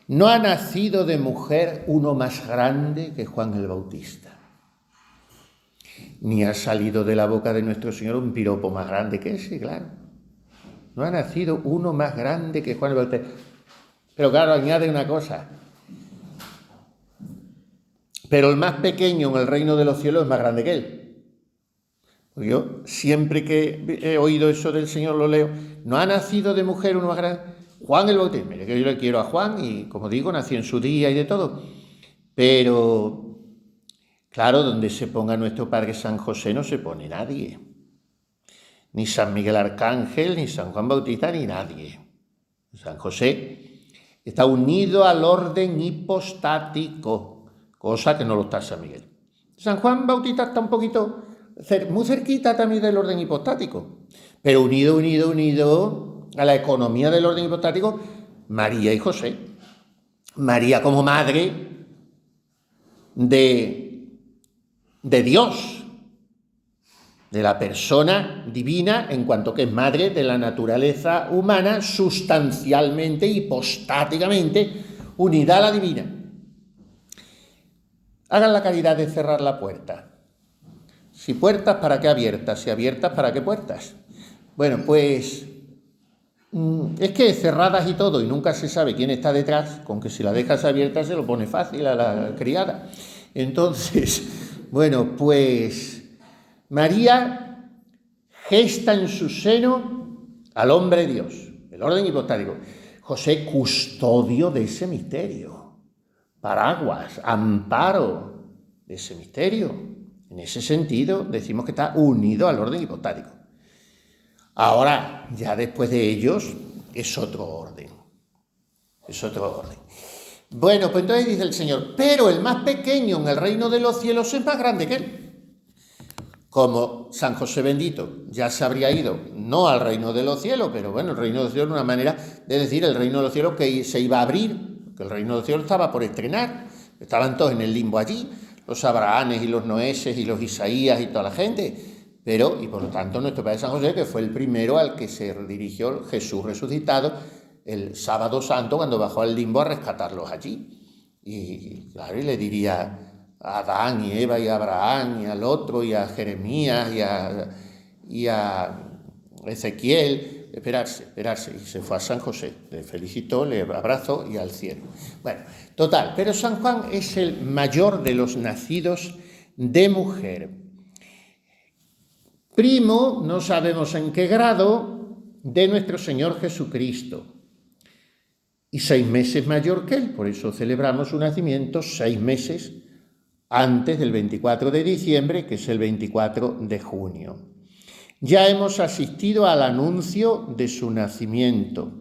No ha nacido de mujer uno más grande que Juan el Bautista, ni ha salido de la boca de nuestro Señor un piropo más grande que ese, claro. No ha nacido uno más grande que Juan el Bautista. Pero claro, añade una cosa. Pero el más pequeño en el reino de los cielos es más grande que él. Yo siempre que he oído eso del Señor lo leo. No ha nacido de mujer uno más grande. Juan el Bautista. Mire que yo le quiero a Juan y, como digo, nació en su día y de todo. Pero, claro, donde se ponga nuestro Padre San José no se pone nadie. Ni San Miguel Arcángel, ni San Juan Bautista, ni nadie. San José está unido al orden hipostático, cosa que no lo está San Miguel. San Juan Bautista está un poquito, muy cerquita también del orden hipostático, pero unido a la economía del orden hipostático, María y José. María como madre de Dios, de la persona divina, en cuanto que es madre de la naturaleza humana, sustancialmente, hipostáticamente, unida a la divina. Hagan la caridad de cerrar la puerta. Si puertas, ¿para qué abiertas? Si abiertas, ¿para qué puertas? Bueno, pues es que cerradas y todo, y nunca se sabe quién está detrás, con que si la dejas abierta se lo pone fácil a la criada. Entonces, bueno, pues María gesta en su seno al hombre Dios, el orden hipostático. José, custodio de ese misterio, paraguas, amparo de ese misterio. En ese sentido, decimos que está unido al orden hipostático. Ahora, ya después de ellos, es otro orden. Es otro orden. Bueno, pues entonces dice el Señor, pero el más pequeño en el reino de los cielos es más grande que él. Como San José bendito ya se habría ido, no al reino de los cielos, pero bueno, el reino de los cielos es una manera de decir el reino de los cielos que se iba a abrir, que el reino de los cielos estaba por estrenar, estaban todos en el limbo allí, los Abrahames y los Noeses y los Isaías y toda la gente, pero, y por lo tanto nuestro Padre San José, que fue el primero al que se dirigió Jesús resucitado el sábado santo cuando bajó al limbo a rescatarlos allí, y claro, y le diría a Adán y Eva y a Abraham y al otro y a Jeremías y a Ezequiel, esperarse, y se fue a San José, le felicitó, le abrazó y al cielo. Bueno, total, pero San Juan es el mayor de los nacidos de mujer. Primo, no sabemos en qué grado, de nuestro Señor Jesucristo. Y 6 meses mayor que él, por eso celebramos su nacimiento 6 meses antes del 24 de diciembre, que es el 24 de junio. Ya hemos asistido al anuncio de su nacimiento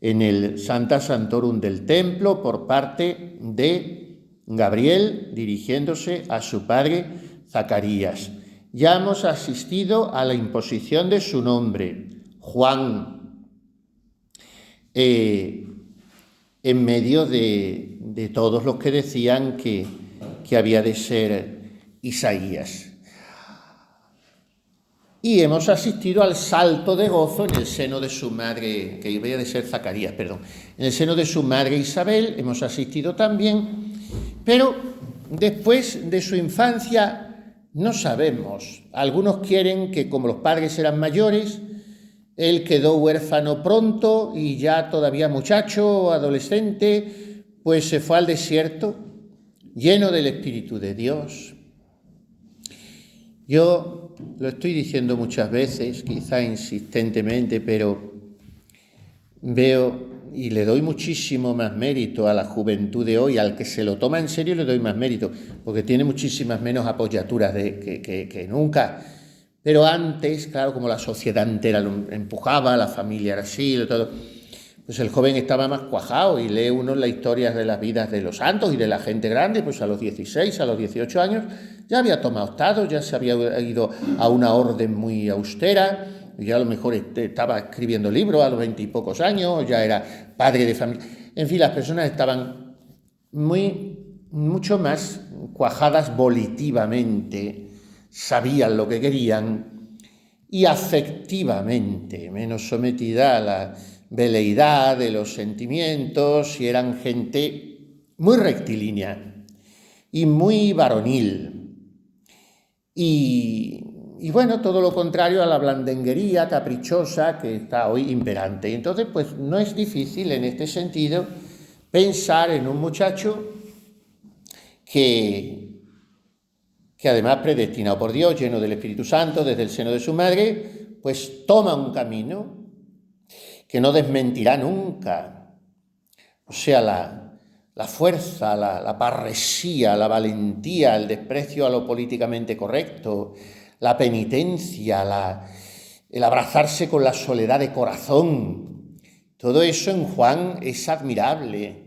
en el Sancta Sanctorum del templo por parte de Gabriel dirigiéndose a su padre Zacarías. Ya hemos asistido a la imposición de su nombre, Juan, en medio de todos los que decían que había de ser Isaías. Y hemos asistido al salto de gozo en el seno de su madre, que había de ser Zacarías, perdón. En el seno de su madre Isabel hemos asistido también, pero después de su infancia no sabemos. Algunos quieren que, como los padres eran mayores, él quedó huérfano pronto y ya todavía muchacho o adolescente, pues se fue al desierto, lleno del Espíritu de Dios. Yo lo estoy diciendo muchas veces, quizá insistentemente, pero veo y le doy muchísimo más mérito a la juventud de hoy, al que se lo toma en serio le doy más mérito, porque tiene muchísimas menos apoyaturas que nunca. Pero antes, claro, como la sociedad entera lo empujaba, la familia era así, todo, pues el joven estaba más cuajado y lee uno las historias de las vidas de los santos y de la gente grande, pues a los 16, a los 18 años ya había tomado estado, ya se había ido a una orden muy austera, ya a lo mejor estaba escribiendo libros a los 20 y pocos años, ya era padre de familia. En fin, las personas estaban mucho más cuajadas volitivamente, sabían lo que querían y afectivamente, menos sometida a veleidad de los sentimientos y eran gente muy rectilínea y muy varonil. Y bueno, todo lo contrario a la blandenguería caprichosa que está hoy imperante. Entonces, pues no es difícil en este sentido pensar en un muchacho que además predestinado por Dios, lleno del Espíritu Santo, desde el seno de su madre, pues toma un camino que no desmentirá nunca. O sea, la fuerza, la parresía, la valentía, el desprecio a lo políticamente correcto, la penitencia, el abrazarse con la soledad de corazón. Todo eso en Juan es admirable.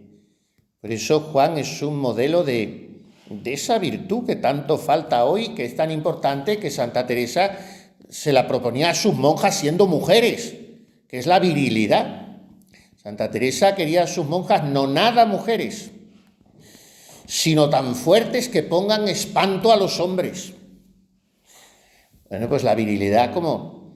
Por eso Juan es un modelo de esa virtud que tanto falta hoy, que es tan importante, que Santa Teresa se la proponía a sus monjas siendo mujeres, que es la virilidad. Santa Teresa quería a sus monjas no nada mujeres, sino tan fuertes que pongan espanto a los hombres. Bueno, pues la virilidad como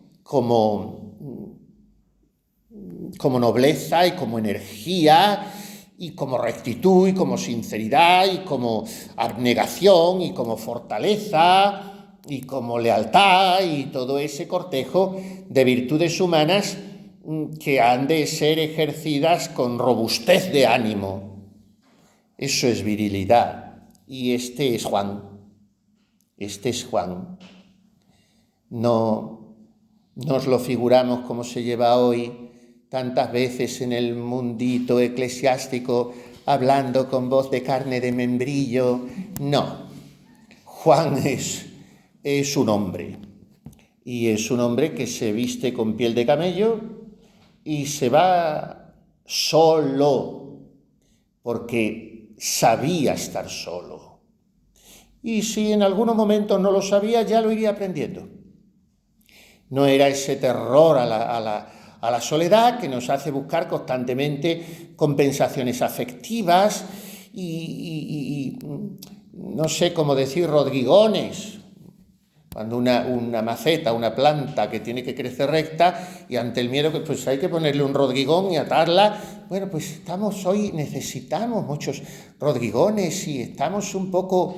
nobleza y como energía y como rectitud y como sinceridad y como abnegación y como fortaleza y como lealtad y todo ese cortejo de virtudes humanas que han de ser ejercidas con robustez de ánimo. Eso es virilidad. Y este es Juan. Este es Juan. No nos lo figuramos como se lleva hoy tantas veces en el mundito eclesiástico, hablando con voz de carne de membrillo. No, Juan es un hombre, y es un hombre que se viste con piel de camello y se va solo, porque sabía estar solo. Y si en algunos momentos no lo sabía, ya lo iría aprendiendo. No era ese terror a la soledad que nos hace buscar constantemente compensaciones afectivas y no sé cómo decir, rodrigones. Cuando una maceta, una planta que tiene que crecer recta y ante el miedo, pues hay que ponerle un rodrigón y atarla. Bueno, pues necesitamos muchos rodrigones y estamos un poco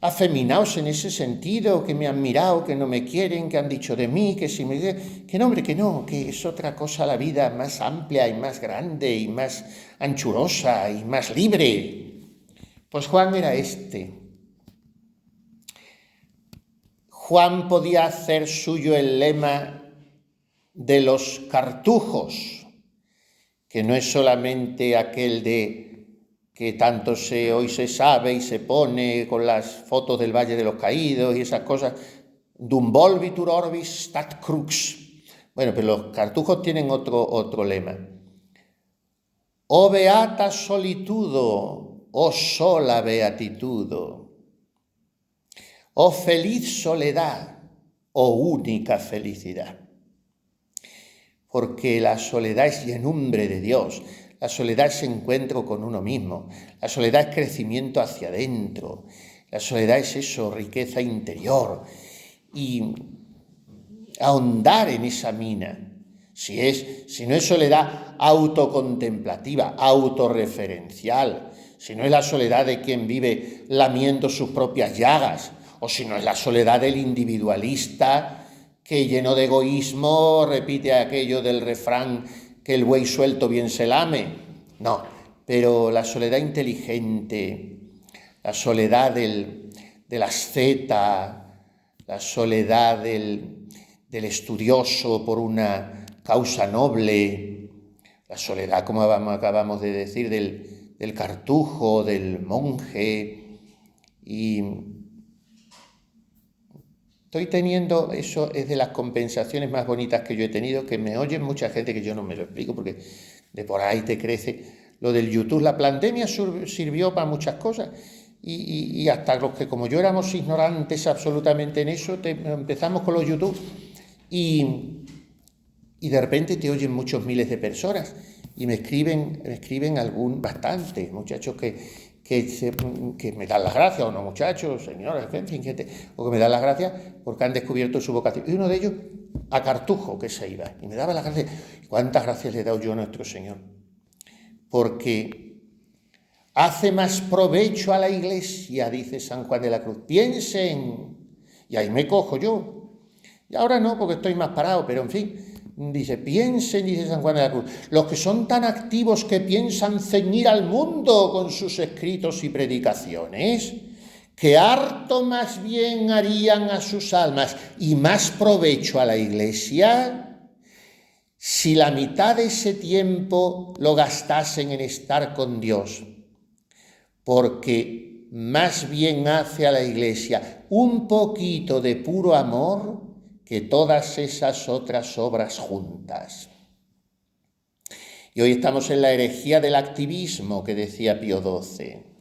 afeminados en ese sentido, que me han mirado, que no me quieren, que han dicho de mí, que si me... Que no, hombre, que no, que es otra cosa la vida más amplia y más grande y más anchurosa y más libre. Pues Juan era este. Juan podía hacer suyo el lema de los cartujos, que no es solamente aquel de que tanto hoy se sabe y se pone con las fotos del Valle de los Caídos y esas cosas, dum volvitur orbis stat crux. Bueno, pero los cartujos tienen otro lema. O beata solitudo, o sola beatitudo, o feliz soledad, o única felicidad. Porque la soledad es llenumbre de Dios. La soledad es encuentro con uno mismo, la soledad es crecimiento hacia adentro, la soledad es eso, riqueza interior y ahondar en esa mina. Si no es soledad autocontemplativa, autorreferencial, si no es la soledad de quien vive lamiendo sus propias llagas, o si no es la soledad del individualista que lleno de egoísmo repite aquello del refrán que el buey suelto bien se lame. No, pero la soledad inteligente, la soledad del asceta, la soledad del estudioso por una causa noble, la soledad, como acabamos de decir, del cartujo, del monje. Y estoy teniendo, eso es de las compensaciones más bonitas que yo he tenido, que me oyen mucha gente que yo no me lo explico porque de por ahí te crece. Lo del YouTube, la pandemia sirvió para muchas cosas y hasta los que como yo éramos ignorantes absolutamente en eso, empezamos con los YouTube y de repente te oyen muchos miles de personas y me escriben bastantes muchachos que me dan las gracias, o no muchachos, señoras, en fin, o que me dan las gracias porque han descubierto su vocación. Y uno de ellos a Cartujo que se iba. Y me daba las gracias. ¿Cuántas gracias le he dado yo a nuestro Señor? Porque hace más provecho a la Iglesia, dice San Juan de la Cruz. Piensen, y ahí me cojo yo. Y ahora no, porque estoy más parado, pero en fin, dice, piensen, dice San Juan de la Cruz, los que son tan activos que piensan ceñir al mundo con sus escritos y predicaciones, que harto más bien harían a sus almas y más provecho a la Iglesia si la mitad de ese tiempo lo gastasen en estar con Dios, porque más bien hace a la Iglesia un poquito de puro amor que todas esas otras obras juntas. Y hoy estamos en la herejía del activismo que decía Pío XII.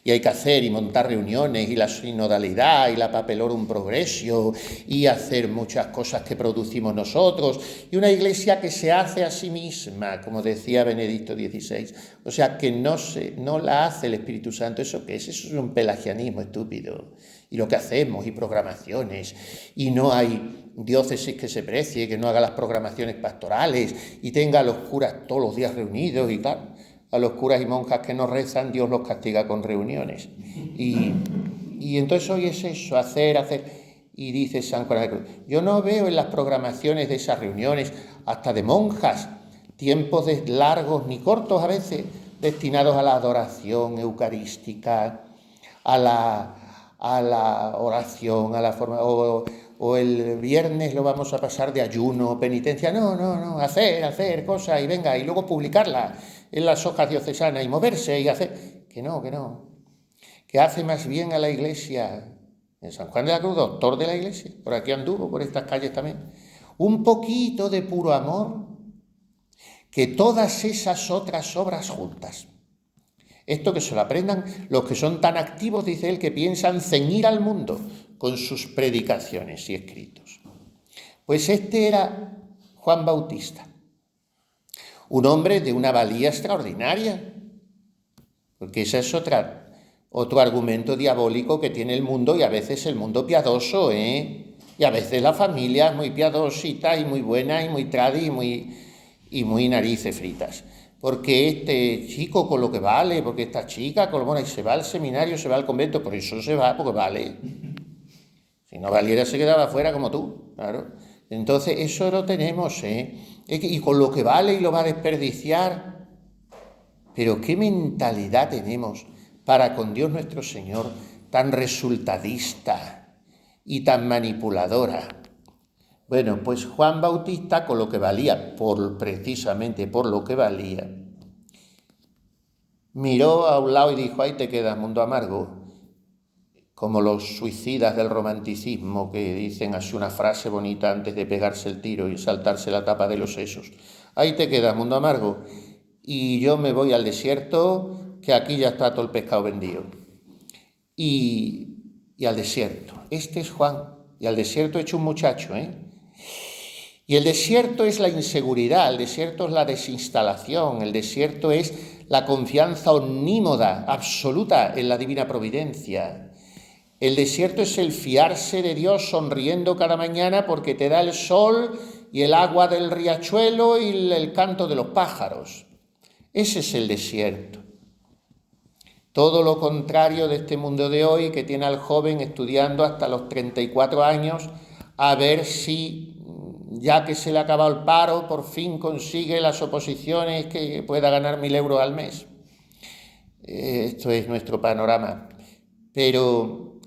Y hay que hacer y montar reuniones y la sinodalidad y la papelorum progressio y hacer muchas cosas que producimos nosotros y una iglesia que se hace a sí misma, como decía Benedicto XVI. O sea, que no la hace el Espíritu Santo. ¿Eso qué es? Eso es un pelagianismo estúpido. Y lo que hacemos y programaciones y no hay diócesis que se precie, que no haga las programaciones pastorales y tenga a los curas todos los días reunidos y tal. A los curas y monjas que no rezan, Dios los castiga con reuniones. Y entonces hoy es eso, hacer. Y dice San Juan de la Cruz, yo no veo en las programaciones de esas reuniones, hasta de monjas, tiempos largos ni cortos a veces, destinados a la adoración eucarística, a la oración, a la forma... O el viernes lo vamos a pasar de ayuno, penitencia. No, hacer cosas y venga, y luego publicarla en las hojas diocesanas y moverse y hacer... Que no. Que hace más bien a la Iglesia. En San Juan de la Cruz, doctor de la Iglesia, por aquí anduvo, por estas calles también. Un poquito de puro amor que todas esas otras obras juntas. Esto que se lo aprendan los que son tan activos, dice él, que piensan ceñir al mundo con sus predicaciones y escritos. Pues este era Juan Bautista, un hombre de una valía extraordinaria, porque ese es otro argumento diabólico que tiene el mundo, y a veces el mundo piadoso, y a veces la familia es muy piadosita y muy buena y muy tradi y muy narices fritas. Porque este chico con lo que vale, porque esta chica con lo bueno, y se va al seminario, se va al convento, por eso se va, porque vale. Si no valiera se quedaba fuera como tú, claro. Entonces eso lo tenemos, y con lo que vale y lo va a desperdiciar. Pero qué mentalidad tenemos para con Dios nuestro Señor, tan resultadista y tan manipuladora. Bueno, pues Juan Bautista, con lo que valía, precisamente por lo que valía, miró a un lado y dijo, ahí te quedas, mundo amargo, como los suicidas del romanticismo que dicen así una frase bonita antes de pegarse el tiro y saltarse la tapa de los sesos. Ahí te quedas, mundo amargo, y yo me voy al desierto, que aquí ya está todo el pescado vendido. Y al desierto. Este es Juan, y al desierto hecho un muchacho, Y el desierto es la inseguridad, el desierto es la desinstalación, el desierto es la confianza omnímoda, absoluta en la divina providencia. El desierto es el fiarse de Dios sonriendo cada mañana porque te da el sol y el agua del riachuelo y el canto de los pájaros. Ese es el desierto. Todo lo contrario de este mundo de hoy, que tiene al joven estudiando hasta los 34 años a ver si, ya que se le ha acabado el paro, por fin consigue las oposiciones que pueda ganar 1.000 euros al mes. Esto es nuestro panorama. Pero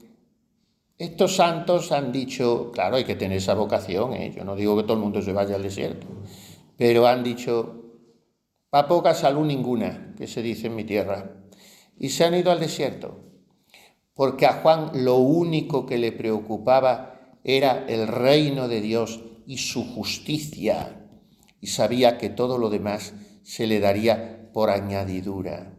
estos santos han dicho, claro, hay que tener esa vocación, yo no digo que todo el mundo se vaya al desierto, pero han dicho, pa' poca salud ninguna, que se dice en mi tierra, y se han ido al desierto, porque a Juan lo único que le preocupaba era el reino de Dios y su justicia, y sabía que todo lo demás se le daría por añadidura.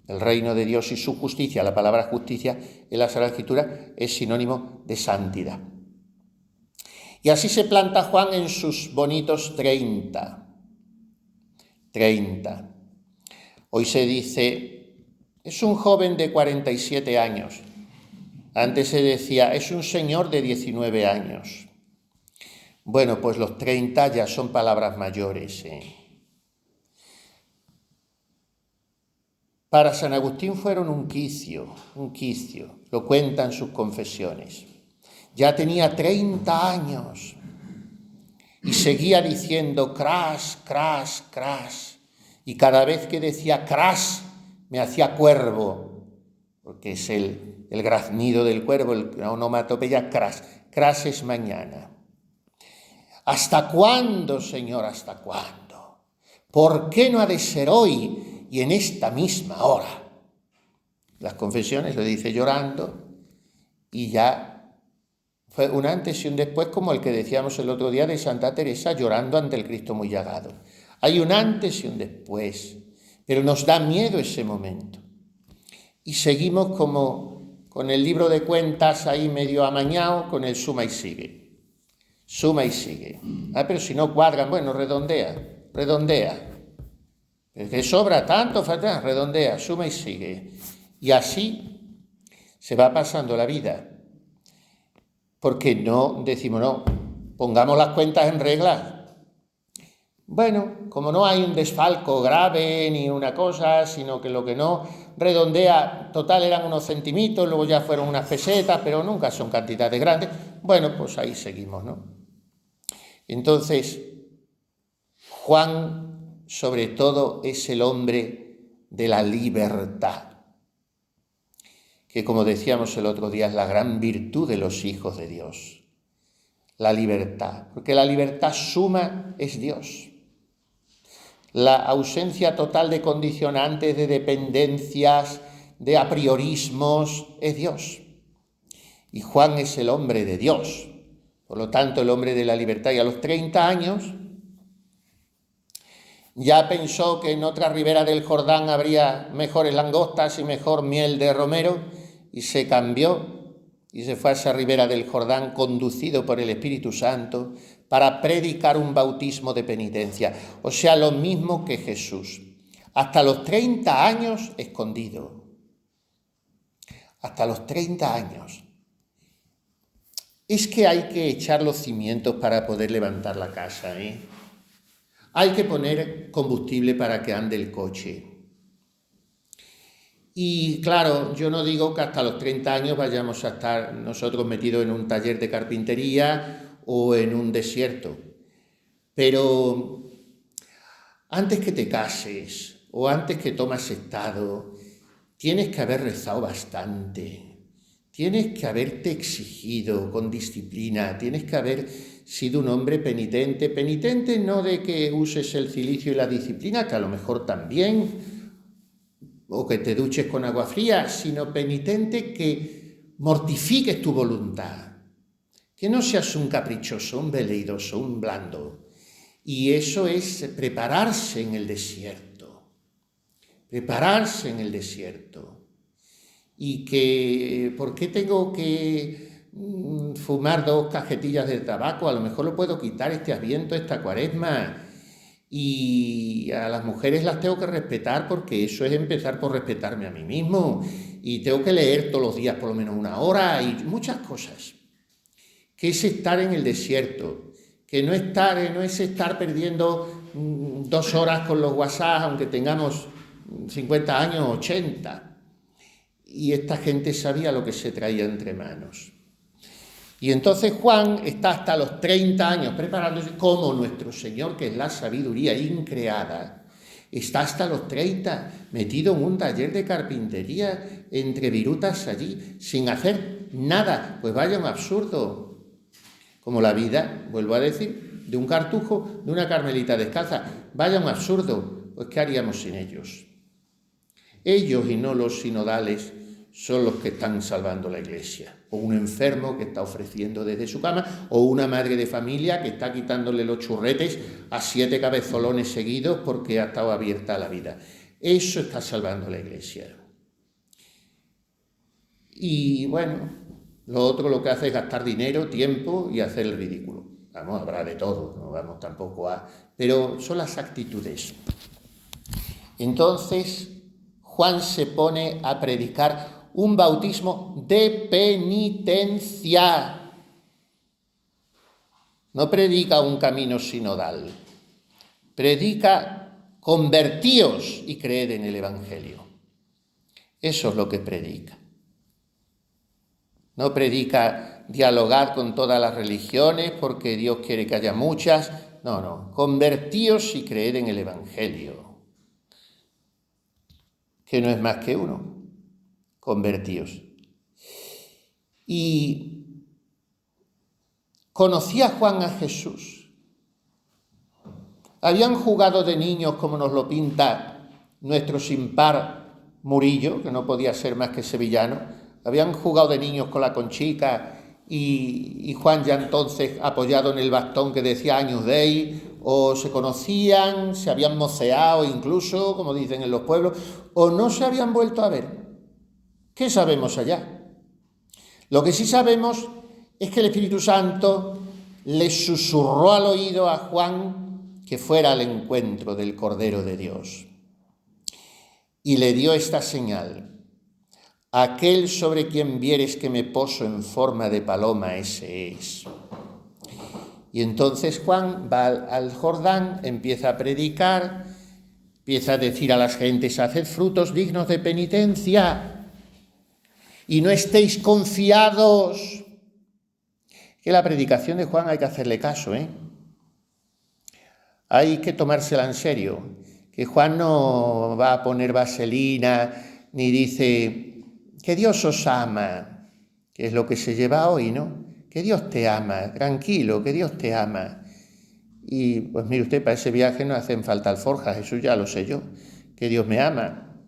El reino de Dios y su justicia, la palabra justicia en la Sagrada Escritura es sinónimo de santidad. Y así se planta Juan en sus bonitos 30. Hoy se dice, es un joven de 47 años. Antes se decía, es un señor de 19 años. Bueno, pues los 30 ya son palabras mayores, ¿eh? Para San Agustín fueron un quicio, lo cuentan sus confesiones. Ya tenía 30 años y seguía diciendo cras, cras, cras. Y cada vez que decía cras, me hacía cuervo, porque es el graznido del cuervo, la onomatopeya cras. Cras es mañana. ¿Hasta cuándo, Señor, hasta cuándo? ¿Por qué no ha de ser hoy y en esta misma hora? Las confesiones lo dice llorando y ya fue un antes y un después, como el que decíamos el otro día de Santa Teresa llorando ante el Cristo muy llagado. Hay un antes y un después, pero nos da miedo ese momento. Y seguimos como con el libro de cuentas ahí medio amañado, con el suma y sigue. Suma y sigue. Pero si no cuadran, bueno, redondea. Es que sobra tanto, falta, redondea, suma y sigue. Y así se va pasando la vida. Porque no decimos, no, pongamos las cuentas en regla. Bueno, como no hay un desfalco grave ni una cosa, sino que lo que no redondea, total eran unos centimitos, luego ya fueron unas pesetas, pero nunca son cantidades grandes. Bueno, pues ahí seguimos, ¿no? Entonces, Juan, sobre todo, es el hombre de la libertad, que como decíamos el otro día, es la gran virtud de los hijos de Dios. La libertad, porque la libertad suma es Dios. La ausencia total de condicionantes, de dependencias, de apriorismos, es Dios. Y Juan es el hombre de Dios, por lo tanto el hombre de la libertad. Y a los 30 años ya pensó que en otra ribera del Jordán habría mejores langostas y mejor miel de romero, y se cambió y se fue a esa ribera del Jordán conducido por el Espíritu Santo para predicar un bautismo de penitencia, o sea, lo mismo que Jesús. Hasta los 30 años escondido. Hasta los 30 años. Es que hay que echar los cimientos para poder levantar la casa, ¿eh? Hay que poner combustible para que ande el coche. Y claro, yo no digo que hasta los 30 años vayamos a estar nosotros metidos en un taller de carpintería o en un desierto. Pero antes que te cases o antes que tomas estado, tienes que haber rezado bastante. Tienes que haberte exigido con disciplina, tienes que haber sido un hombre penitente. Penitente no de que uses el cilicio y la disciplina, que a lo mejor también, o que te duches con agua fría, sino penitente que mortifiques tu voluntad, que no seas un caprichoso, un veleidoso, un blando. Y eso es prepararse en el desierto, prepararse en el desierto. Y que, ¿por qué tengo que fumar 2 cajetillas de tabaco? A lo mejor lo puedo quitar este Adviento, esta Cuaresma. Y a las mujeres las tengo que respetar, porque eso es empezar por respetarme a mí mismo. Y tengo que leer todos los días por lo menos 1 hora y muchas cosas. Que es estar en el desierto, que no es estar perdiendo 2 horas con los WhatsApp, aunque tengamos 50 años, 80. Y esta gente sabía lo que se traía entre manos. Y entonces Juan está hasta los 30 años preparándose, como nuestro Señor, que es la sabiduría increada, está hasta los 30 metido en un taller de carpintería entre virutas allí, sin hacer nada. Pues vaya un absurdo. Como la vida, vuelvo a decir, de un cartujo, de una carmelita descalza. Vaya un absurdo. Pues ¿qué haríamos sin ellos? Ellos y no los sinodales son los que están salvando la Iglesia. O un enfermo que está ofreciendo desde su cama, o una madre de familia que está quitándole los churretes a 7 cabezolones seguidos porque ha estado abierta a la vida. Eso está salvando la Iglesia. Y bueno, lo otro lo que hace es gastar dinero, tiempo y hacer el ridículo. Vamos, habrá de todo, no vamos tampoco a... Pero son las actitudes. Entonces, Juan se pone a predicar un bautismo de penitencia. No predica un camino sinodal. Predica convertíos y creed en el Evangelio. Eso es lo que predica. No predica dialogar con todas las religiones porque Dios quiere que haya muchas. No. Convertíos y creed en el Evangelio. Que no es más que uno. Convertíos. Y conocía Juan a Jesús. Habían jugado de niños, como nos lo pinta nuestro sin par Murillo, que no podía ser más que sevillano. Habían jugado de niños con la Conchica y Juan ya entonces apoyado en el bastón que decía Agnus Dei, o se conocían, se habían moceado incluso, como dicen en los pueblos, o no se habían vuelto a ver. ¿Qué sabemos allá? Lo que sí sabemos es que el Espíritu Santo le susurró al oído a Juan que fuera al encuentro del Cordero de Dios. Y le dio esta señal: aquel sobre quien vieres que me poso en forma de paloma, ese es. Y entonces Juan va al Jordán, empieza a predicar, empieza a decir a las gentes: haced frutos dignos de penitencia y no estéis confiados. Que la predicación de Juan hay que hacerle caso, Hay que tomársela en serio. Que Juan no va a poner vaselina ni dice que Dios os ama, que es lo que se lleva hoy, ¿no? Que Dios te ama, tranquilo, que Dios te ama. Y pues mire usted, para ese viaje no hacen falta alforjas, eso ya lo sé yo, que Dios me ama.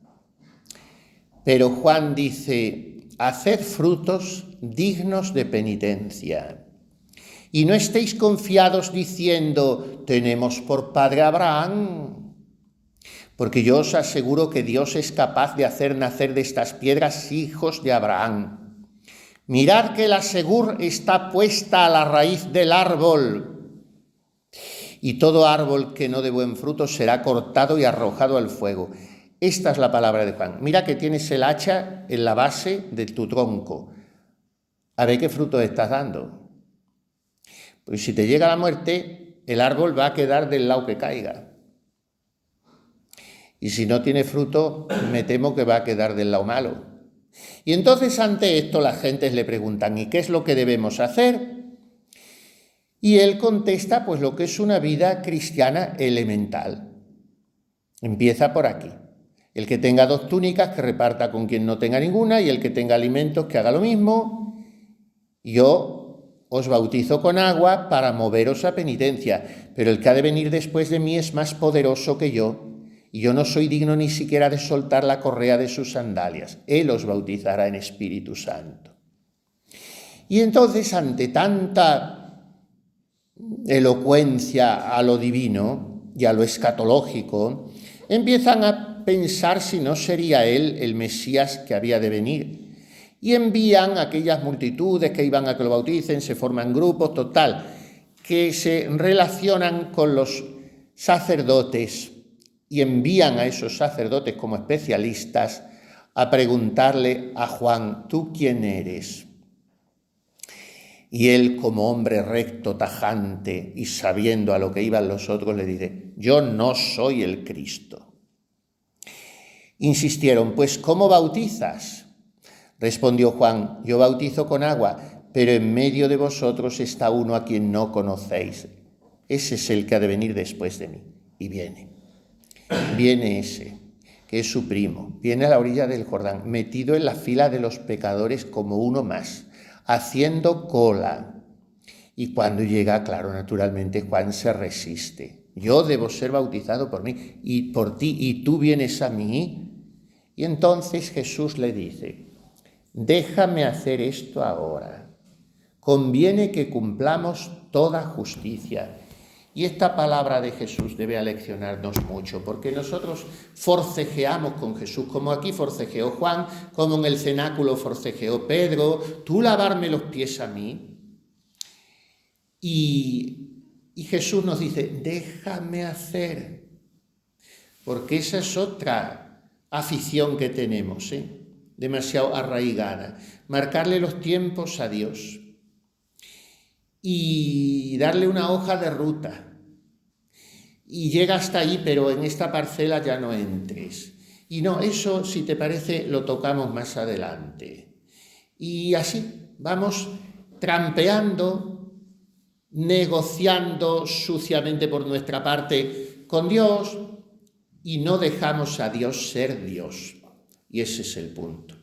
Pero Juan dice: haced frutos dignos de penitencia. Y no estéis confiados diciendo: tenemos por padre a Abraham. Porque yo os aseguro que Dios es capaz de hacer nacer de estas piedras hijos de Abraham. Mirad que la segur está puesta a la raíz del árbol, y todo árbol que no dé buen fruto será cortado y arrojado al fuego. Esta es la palabra de Juan. Mira que tienes el hacha en la base de tu tronco. A ver qué fruto estás dando. Pues si te llega la muerte, el árbol va a quedar del lado que caiga. Y si no tiene fruto, me temo que va a quedar del lado malo. Y entonces ante esto las gentes le preguntan: ¿y qué es lo que debemos hacer? Y él contesta pues lo que es una vida cristiana elemental. Empieza por aquí. El que tenga 2 túnicas, que reparta con quien no tenga ninguna, y el que tenga alimentos, que haga lo mismo. Yo os bautizo con agua para moveros a penitencia, pero el que ha de venir después de mí es más poderoso que yo, y yo no soy digno ni siquiera de soltar la correa de sus sandalias. Él os bautizará en Espíritu Santo. Y entonces, ante tanta elocuencia a lo divino y a lo escatológico, empiezan a pensar si no sería él el Mesías que había de venir. Y envían a aquellas multitudes que iban a que lo bauticen, se forman grupos, total, que se relacionan con los sacerdotes y envían a esos sacerdotes como especialistas a preguntarle a Juan: ¿tú quién eres? Y él, como hombre recto, tajante y sabiendo a lo que iban los otros, le dice: yo no soy el Cristo. Insistieron: pues ¿cómo bautizas? Respondió Juan: yo bautizo con agua, pero en medio de vosotros está uno a quien no conocéis. Ese es el que ha de venir después de mí. Y viene ese, que es su primo, viene a la orilla del Jordán, metido en la fila de los pecadores como uno más, haciendo cola. Y cuando llega, claro, naturalmente Juan se resiste. Yo debo ser bautizado por mí y por ti, y tú vienes a mí. Y entonces Jesús le dice: déjame hacer esto ahora. Conviene que cumplamos toda justicia. Y esta palabra de Jesús debe aleccionarnos mucho, porque nosotros forcejeamos con Jesús, como aquí forcejeó Juan, como en el cenáculo forcejeó Pedro: tú lavarme los pies a mí. Y Jesús nos dice: déjame hacer, porque esa es otra afición que tenemos, demasiado arraigada, marcarle los tiempos a Dios. y darle una hoja de ruta. Y llega hasta ahí, pero en esta parcela ya no entres. Y no, eso, si te parece, lo tocamos más adelante. Y así vamos trampeando, negociando suciamente por nuestra parte con Dios y no dejamos a Dios ser Dios. Y ese es el punto,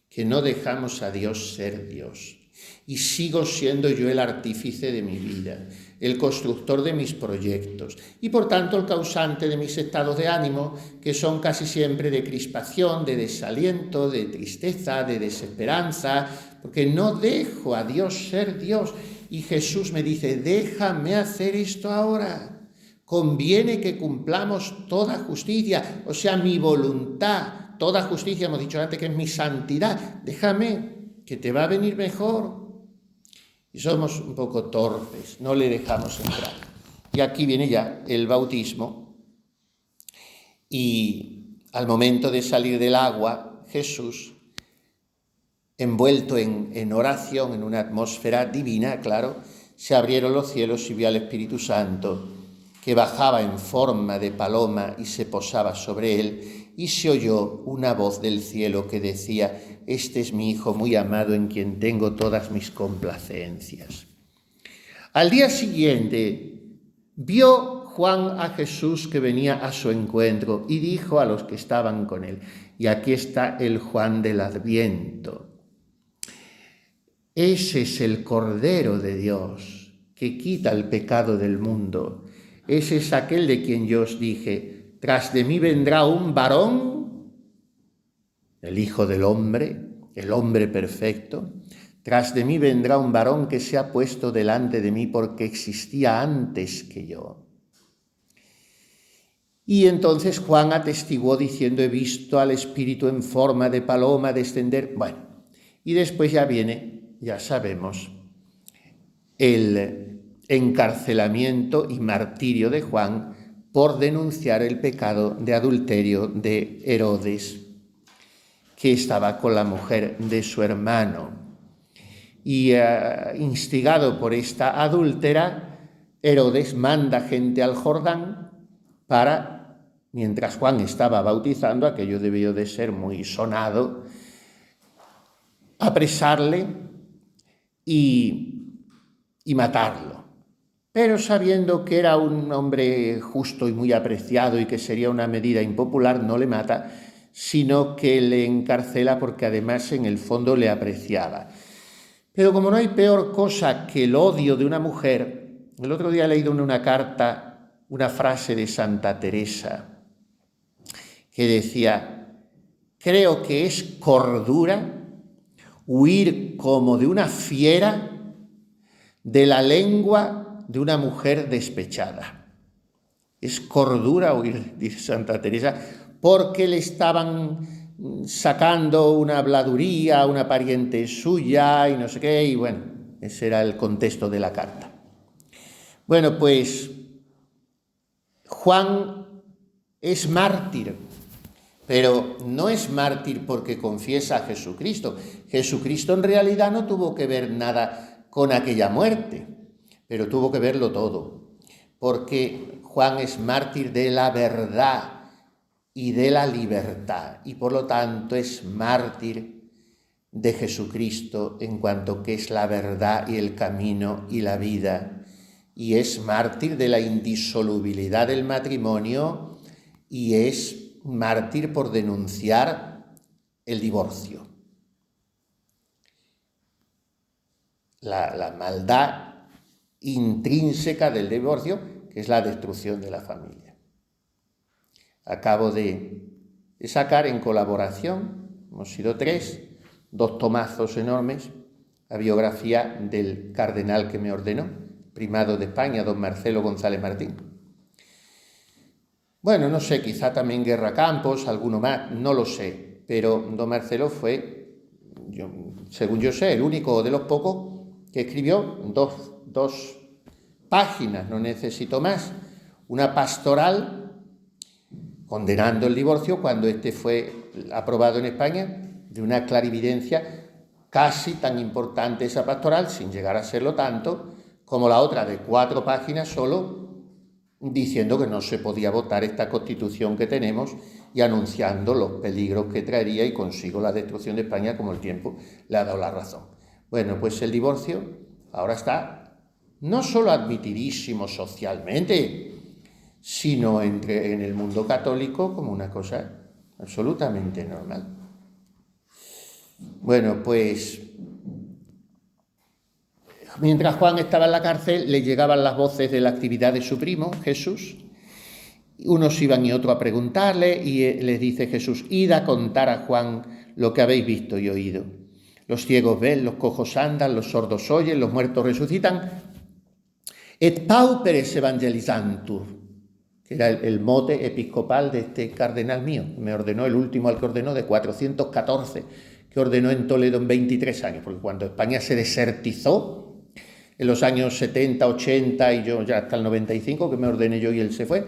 que no dejamos a Dios ser Dios. Y sigo siendo yo el artífice de mi vida, el constructor de mis proyectos y por tanto el causante de mis estados de ánimo, que son casi siempre de crispación, de desaliento, de tristeza, de desesperanza, porque no dejo a Dios ser Dios. Y Jesús me dice, déjame hacer esto ahora. Conviene que cumplamos toda justicia, o sea, mi voluntad, toda justicia, hemos dicho antes que es mi santidad. Déjame, que te va a venir mejor. Y somos un poco torpes, no le dejamos entrar. Y aquí viene ya el bautismo. Y al momento de salir del agua, Jesús, envuelto en oración, en una atmósfera divina, claro, se abrieron los cielos y vio al Espíritu Santo que bajaba en forma de paloma y se posaba sobre él, y se oyó una voz del cielo que decía, este es mi Hijo muy amado en quien tengo todas mis complacencias. Al día siguiente vio Juan a Jesús que venía a su encuentro y dijo a los que estaban con él, y aquí está el Juan del Adviento. Ese es el Cordero de Dios que quita el pecado del mundo. Ese es aquel de quien yo os dije, tras de mí vendrá un varón, el Hijo del Hombre, el hombre perfecto. Tras de mí vendrá un varón que se ha puesto delante de mí porque existía antes que yo. Y entonces Juan atestiguó diciendo, he visto al Espíritu en forma de paloma descender. Bueno, y después ya viene, ya sabemos, el encarcelamiento y martirio de Juan por denunciar el pecado de adulterio de Herodes, que estaba con la mujer de su hermano. Y instigado por esta adúltera, Herodes manda gente al Jordán para, mientras Juan estaba bautizando, aquello debió de ser muy sonado, apresarle y matarlo. Pero sabiendo que era un hombre justo y muy apreciado y que sería una medida impopular, no le mata, sino que le encarcela porque además en el fondo le apreciaba. Pero como no hay peor cosa que el odio de una mujer, el otro día he leído en una carta una frase de Santa Teresa que decía, creo que es cordura huir como de una fiera de la lengua de una mujer despechada. Es cordura huir, dice Santa Teresa, porque le estaban sacando una habladuría, una pariente suya y no sé qué, y bueno, ese era el contexto de la carta. Bueno, pues Juan es mártir, pero no es mártir porque confiesa a Jesucristo. Jesucristo en realidad no tuvo que ver nada con aquella muerte, pero tuvo que verlo todo, porque Juan es mártir de la verdad y de la libertad, y por lo tanto es mártir de Jesucristo en cuanto que es la verdad y el camino y la vida, y es mártir de la indisolubilidad del matrimonio, y es mártir por denunciar el divorcio. La maldad intrínseca del divorcio, que es la destrucción de la familia. Acabo de sacar en colaboración, hemos sido 3, 2 tomazos enormes, la biografía del cardenal que me ordenó, primado de España, don Marcelo González Martín. Bueno, no sé, quizá también Guerra Campos, alguno más, no lo sé, pero don Marcelo fue, según yo sé, el único de los pocos que escribió dos páginas, no necesito más, una pastoral condenando el divorcio cuando este fue aprobado en España, de una clarividencia casi tan importante esa pastoral, sin llegar a serlo tanto, como la otra de 4 páginas solo, diciendo que no se podía votar esta Constitución que tenemos y anunciando los peligros que traería y consigo la destrucción de España, como el tiempo le ha dado la razón. Bueno, pues el divorcio ahora está no solo admitidísimo socialmente, sino en el mundo católico como una cosa absolutamente normal. Bueno, pues mientras Juan estaba en la cárcel, le llegaban las voces de la actividad de su primo, Jesús. Unos iban y otros a preguntarle y les dice Jesús: id a contar a Juan lo que habéis visto y oído. Los ciegos ven, los cojos andan, los sordos oyen, los muertos resucitan. Et pauperes evangelizantur, que era el mote episcopal de este cardenal mío. Me ordenó, el último al que ordenó, de 414, que ordenó en Toledo en 23 años, porque cuando España se desertizó, en los años 70, 80 y yo ya hasta el 95, que me ordené yo y él se fue,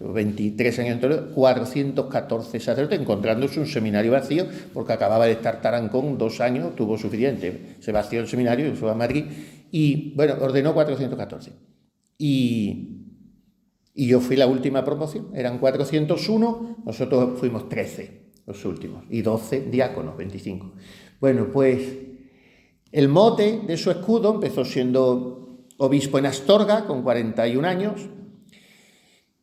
23 años en Toledo, 414 sacerdotes, encontrándose un seminario vacío, porque acababa de estar Tarancón, 2 años, tuvo suficiente, se vació el seminario y fue a Madrid, y bueno, ordenó 414. Y yo fui la última promoción, eran 401, nosotros fuimos 13, los últimos, y 12 diáconos, 25. Bueno, pues el mote de su escudo empezó siendo obispo en Astorga, con 41 años,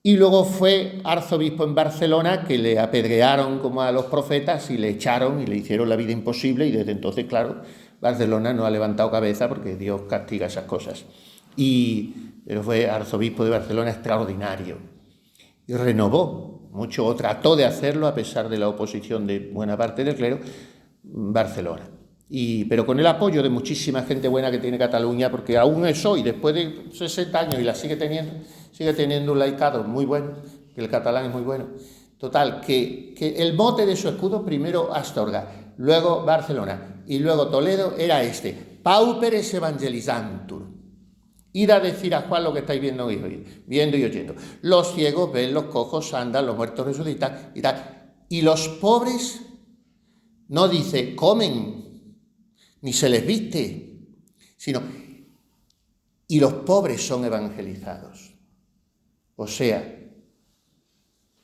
y luego fue arzobispo en Barcelona, que le apedrearon como a los profetas y le echaron y le hicieron la vida imposible, y desde entonces, claro, Barcelona no ha levantado cabeza porque Dios castiga esas cosas. Pero fue arzobispo de Barcelona extraordinario y renovó mucho, o trató de hacerlo a pesar de la oposición de buena parte del clero, Barcelona. Pero con el apoyo de muchísima gente buena que tiene Cataluña, porque aún es hoy, después de 60 años, y la sigue teniendo un laicado muy bueno, que el catalán es muy bueno. Total, que el mote de su escudo, primero Astorga, luego Barcelona y luego Toledo, era este: pauperes evangelizantur. Id a decir a Juan lo que estáis viendo y oyendo. Los ciegos ven, los cojos andan, los muertos resucitan y tal. Y los pobres, no dice comen, ni se les viste, sino, y los pobres son evangelizados. O sea,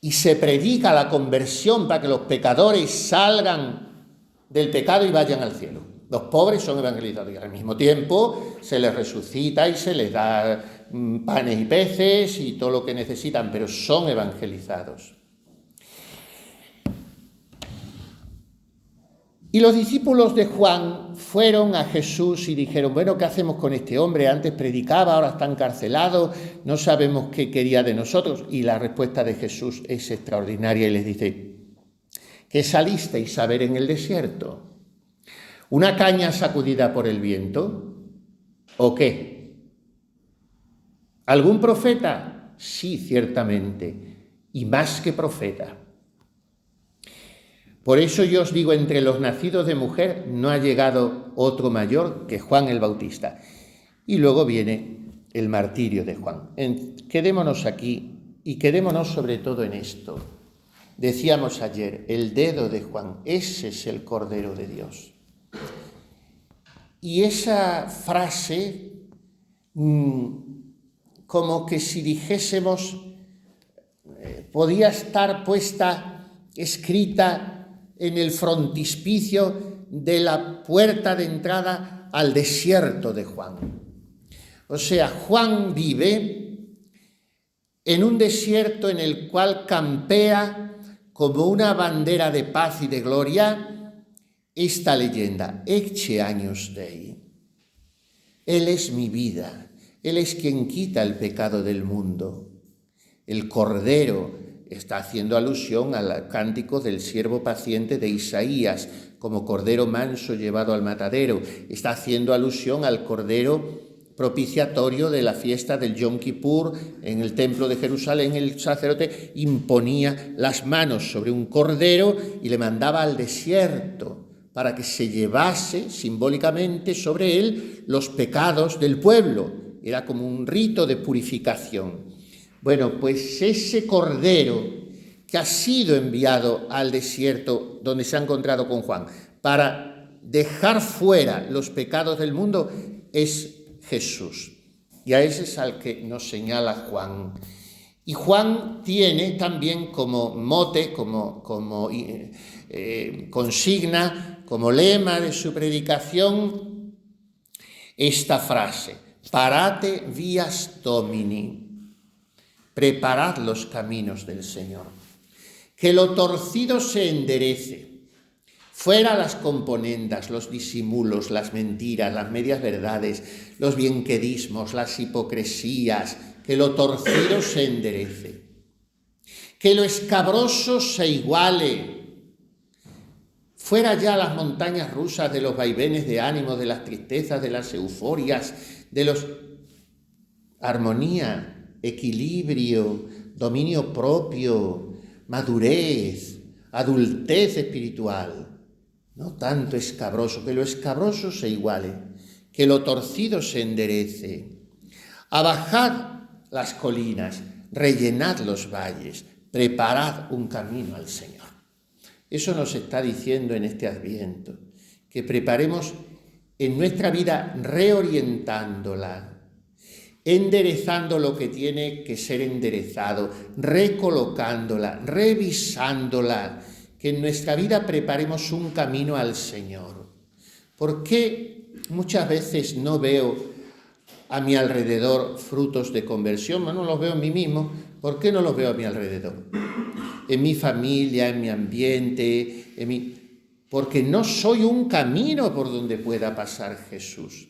y se predica la conversión para que los pecadores salgan del pecado y vayan al cielo. Los pobres son evangelizados y al mismo tiempo se les resucita y se les da panes y peces y todo lo que necesitan, pero son evangelizados. Y los discípulos de Juan fueron a Jesús y dijeron: bueno, ¿qué hacemos con este hombre? Antes predicaba, ahora está encarcelado, no sabemos qué quería de nosotros. Y la respuesta de Jesús es extraordinaria y les dice: ¿qué salisteis a ver en el desierto? ¿Una caña sacudida por el viento? ¿O qué? ¿Algún profeta? Sí, ciertamente, y más que profeta. Por eso yo os digo, entre los nacidos de mujer no ha llegado otro mayor que Juan el Bautista. Y luego viene el martirio de Juan. Quedémonos aquí y quedémonos sobre todo en esto. Decíamos ayer, el dedo de Juan, ese es el Cordero de Dios. Y esa frase, como que si dijésemos, podía estar escrita en el frontispicio de la puerta de entrada al desierto de Juan. O sea, Juan vive en un desierto en el cual campea como una bandera de paz y de gloria esta leyenda: Ecce agnus Dei. Él es mi vida, Él es quien quita el pecado del mundo. El Cordero está haciendo alusión al cántico del siervo paciente de Isaías, como cordero manso llevado al matadero. Está haciendo alusión al cordero propiciatorio de la fiesta del Yom Kippur. En el templo de Jerusalén, el sacerdote imponía las manos sobre un cordero y le mandaba al desierto para que se llevase simbólicamente sobre él los pecados del pueblo. Era como un rito de purificación. Bueno, pues ese cordero que ha sido enviado al desierto donde se ha encontrado con Juan para dejar fuera los pecados del mundo es Jesús. Y a ese es al que nos señala Juan. Y Juan tiene también como mote, como consigna, como lema de su predicación, esta frase: parate vias Domini, preparad los caminos del Señor. Que lo torcido se enderece, fuera las componendas, los disimulos, las mentiras, las medias verdades, los bienquedismos, las hipocresías. Que lo torcido se enderece, que lo escabroso se iguale, fuera ya las montañas rusas de los vaivenes de ánimo, de las tristezas, de las euforias, de los... Armonía, equilibrio, dominio propio, madurez, adultez espiritual. No tanto escabroso, que lo escabroso se iguale, que lo torcido se enderece. Abajad las colinas, rellenad los valles, preparad un camino al Señor. Eso nos está diciendo en este Adviento, que preparemos en nuestra vida reorientándola, enderezando lo que tiene que ser enderezado, recolocándola, revisándola, que en nuestra vida preparemos un camino al Señor. ¿Por qué muchas veces no veo a mi alrededor frutos de conversión? No los veo en mí mismo. ¿Por qué no los veo a mi alrededor? En mi familia, en mi ambiente, porque no soy un camino por donde pueda pasar Jesús.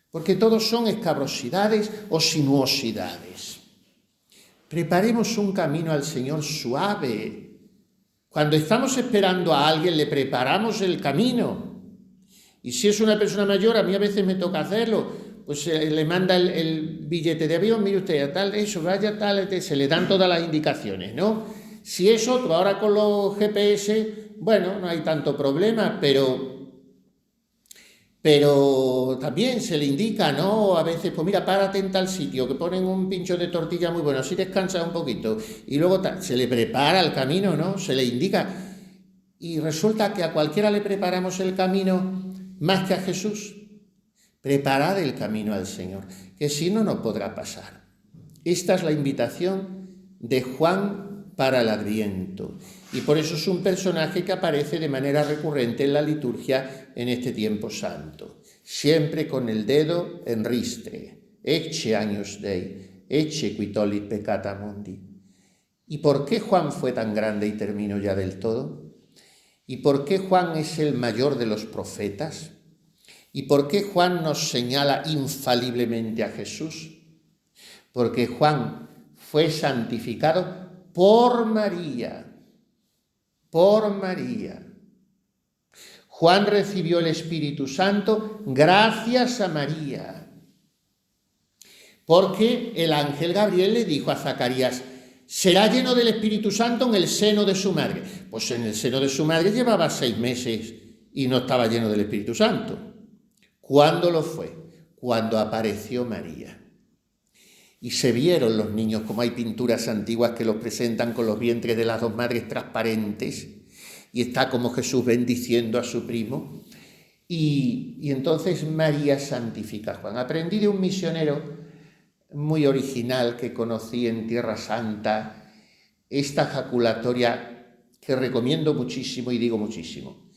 Porque todos son escabrosidades o sinuosidades. Preparemos un camino al Señor suave. Cuando estamos esperando a alguien, le preparamos el camino. Y si es una persona mayor, a mí a veces me toca hacerlo. Pues le manda el billete de avión, mire usted, a tal, eso, vaya tal, se le dan todas las indicaciones, ¿no? Si es otro, ahora con los GPS, bueno, no hay tanto problema, pero también se le indica, ¿no? A veces, pues mira, párate en tal sitio, que ponen un pincho de tortilla muy bueno, así descansas un poquito, y luego se le prepara el camino, ¿no? Se le indica. Y resulta que a cualquiera le preparamos el camino más que a Jesús. Preparad el camino al Señor, que si no, no podrá pasar. Esta es la invitación de Juan para el Adviento. Y por eso es un personaje que aparece de manera recurrente en la liturgia en este tiempo santo. Siempre con el dedo en ristre. Ecce agnus Dei, ecce qui tollit peccata mundi. ¿Y por qué Juan fue tan grande? Y termino ya del todo. ¿Y por qué Juan es el mayor de los profetas? ¿Y por qué Juan nos señala infaliblemente a Jesús? Porque Juan fue santificado por María. Por María. Juan recibió el Espíritu Santo gracias a María. Porque el ángel Gabriel le dijo a Zacarías: será lleno del Espíritu Santo en el seno de su madre. Pues en el seno de su madre llevaba 6 meses y no estaba lleno del Espíritu Santo. ¿Cuándo lo fue? Cuando apareció María. Y se vieron los niños, como hay pinturas antiguas que los presentan con los vientres de las 2 madres transparentes, y está como Jesús bendiciendo a su primo. Y entonces María santifica a Juan. Aprendí de un misionero muy original que conocí en Tierra Santa, esta jaculatoria que recomiendo muchísimo y digo muchísimo.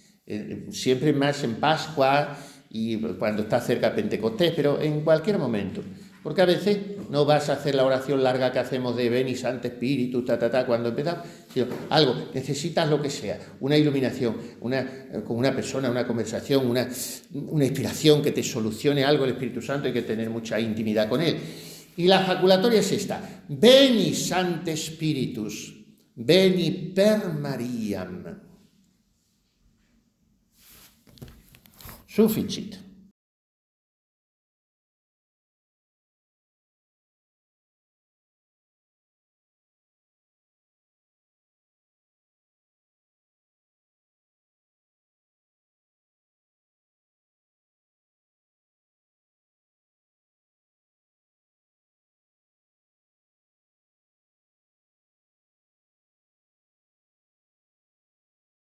Siempre más en Pascua y cuando está cerca Pentecostés, pero en cualquier momento. Porque a veces no vas a hacer la oración larga que hacemos de Veni Santo Espíritu, cuando empezamos, sino algo, necesitas lo que sea, una iluminación, con una persona, una conversación, una inspiración que te solucione algo el Espíritu Santo, hay que tener mucha intimidad con él. Y la jaculatoria es esta: Veni Sancte Spiritus, veni per Mariam. Sufficit.